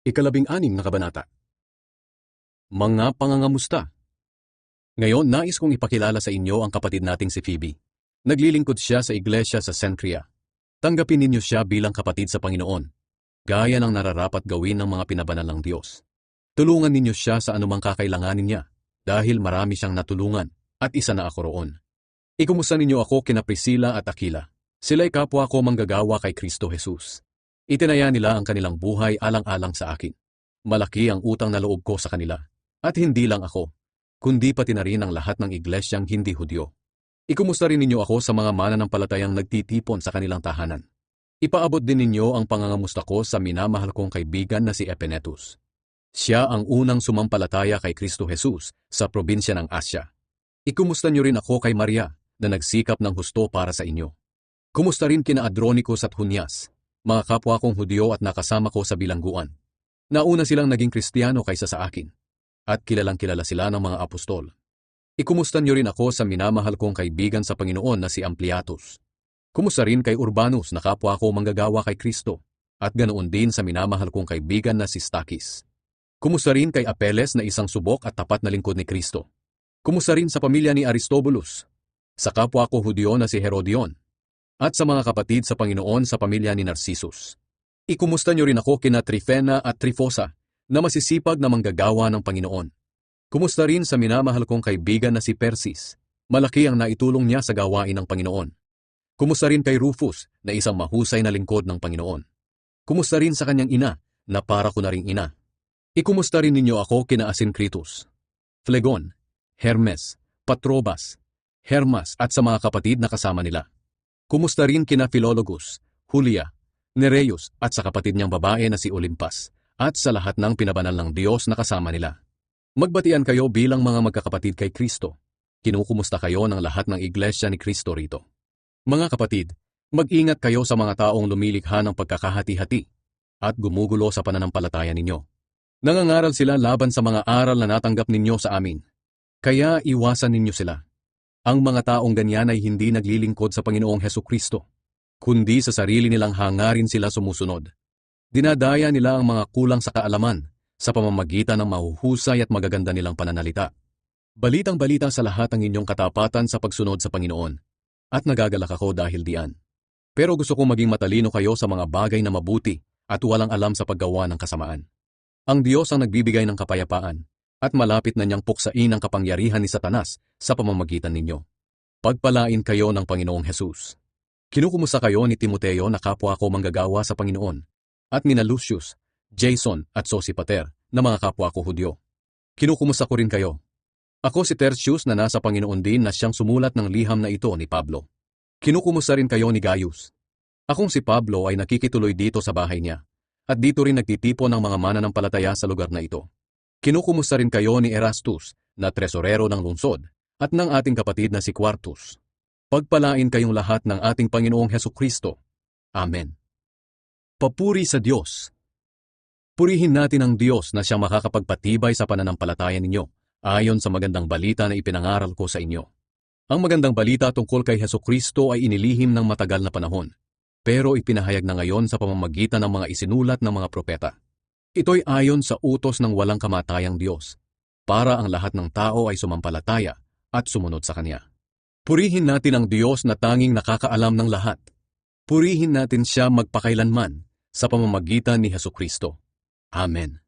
Ikalabing-anim na kabanata. Mga pangangamusta. Ngayon, nais kong ipakilala sa inyo ang kapatid nating si Phoebe. Naglilingkod siya sa iglesia sa Cenchrea. Tanggapin ninyo siya bilang kapatid sa Panginoon, gaya ng nararapat gawin ng mga pinabanal ng Diyos. Tulungan ninyo siya sa anumang kakailanganin niya, dahil marami siyang natulungan, at isa na ako roon. Ikumusta ninyo ako kina Priscilla at Aquila. Sila'y kapwa ko manggagawa kay Kristo Jesus. Itinaya nila ang kanilang buhay alang-alang sa akin. Malaki ang utang na loob ko sa kanila. At hindi lang ako, kundi pati na rin ang lahat ng iglesyang hindi Hudyo. Ikumusta rin ninyo ako sa mga mananampalatayang nagtitipon sa kanilang tahanan. Ipaabot din ninyo ang pangangamusta ko sa minamahal kong kaibigan na si Epenetus. Siya ang unang sumampalataya kay Kristo Jesus sa probinsya ng Asya. Ikumusta niyo rin ako kay Maria na nagsikap ng husto para sa inyo. Kumusta rin kina Adronicus at Junias, mga kapwa kong Hudyo at nakasama ko sa bilangguan. Nauna silang naging Kristiyano kaysa sa akin, at kilalang-kilala sila ng mga apostol. Ikumusta niyo rin ako sa minamahal kong kaibigan sa Panginoon na si Ampliatus. Kumusta rin kay Urbanus na kapwa ko manggagawa kay Kristo, at ganoon din sa minamahal kong kaibigan na si Stachys. Kumusta rin kay Apeles na isang subok at tapat na lingkod ni Kristo. Kumusta rin sa pamilya ni Aristobulus, sa kapwa ko Hudyo na si Herodion, at sa mga kapatid sa Panginoon sa pamilya ni Narcissus. Ikumusta niyo rin ako kina Trifena at Trifosa na masisipag na manggagawa ng Panginoon. Kumusta rin sa minamahal kong kaibigan na si Persis, malaki ang naitulong niya sa gawain ng Panginoon. Kumusta rin kay Rufus na isang mahusay na lingkod ng Panginoon. Kumusta rin sa kanyang ina na para ko na ring ina. Ikumusta rin ninyo ako kina Asincritus, Phlegon, Hermes, Patrobas, Hermas at sa mga kapatid na kasama nila. Kumusta rin kina Philologus, Julia, Nereus at sa kapatid niyang babae na si Olimpas, at sa lahat ng pinabanal ng Diyos na kasama nila. Magbatian kayo bilang mga magkakapatid kay Kristo. Kinukumusta kayo ng lahat ng iglesia ni Kristo rito. Mga kapatid, mag-ingat kayo sa mga taong lumilikha ng pagkakahati-hati at gumugulo sa pananampalataya ninyo. Nangangaral sila laban sa mga aral na natanggap ninyo sa amin. Kaya iwasan ninyo sila. Ang mga taong ganyan ay hindi naglilingkod sa Panginoong Hesukristo, kundi sa sarili nilang hangarin sila sumusunod. Dinadaya nila ang mga kulang sa kaalaman sa pamamagitan ng mahuhusay at magaganda nilang pananalita. Balitang-balita sa lahat ang inyong katapatan sa pagsunod sa Panginoon, at nagagalak ako dahil diyan. Pero gusto kong maging matalino kayo sa mga bagay na mabuti at walang alam sa paggawa ng kasamaan. Ang Diyos ang nagbibigay ng kapayapaan, at malapit na niyang puksain ang kapangyarihan ni Satanas sa pamamagitan ninyo. Pagpalain kayo ng Panginoong Hesus. Kinukumusta kayo ni Timoteo na kapwa ko manggagawa sa Panginoon, at ni Lucius, Jason at Sosipater na mga kapwa ko Hudyo. Kinukumusta ko rin kayo. Ako si Tertius na nasa Panginoon din na siyang sumulat ng liham na ito ni Pablo. Kinukumusta rin kayo ni Gaius. Akong si Pablo ay nakikituloy dito sa bahay niya, at dito rin nagtitipon ng mga mananampalataya sa lugar na ito. Kinukumusta rin kayo ni Erastus na tresorero ng lungsod at ng ating kapatid na si Quartus. Pagpalain kayong lahat ng ating Panginoong Hesukristo. Amen. Papuri sa Diyos. Purihin natin ang Diyos na siyang makakapagpatibay sa pananampalataya ninyo ayon sa magandang balita na ipinangaral ko sa inyo. Ang magandang balita tungkol kay Hesukristo ay inilihim ng matagal na panahon, pero ipinahayag na ngayon sa pamamagitan ng mga isinulat ng mga propeta. Ito'y ayon sa utos ng walang kamatayang Diyos, para ang lahat ng tao ay sumampalataya at sumunod sa Kanya. Purihin natin ang Diyos na tanging nakakaalam ng lahat. Purihin natin Siya magpakailanman sa pamamagitan ni Hesukristo. Amen.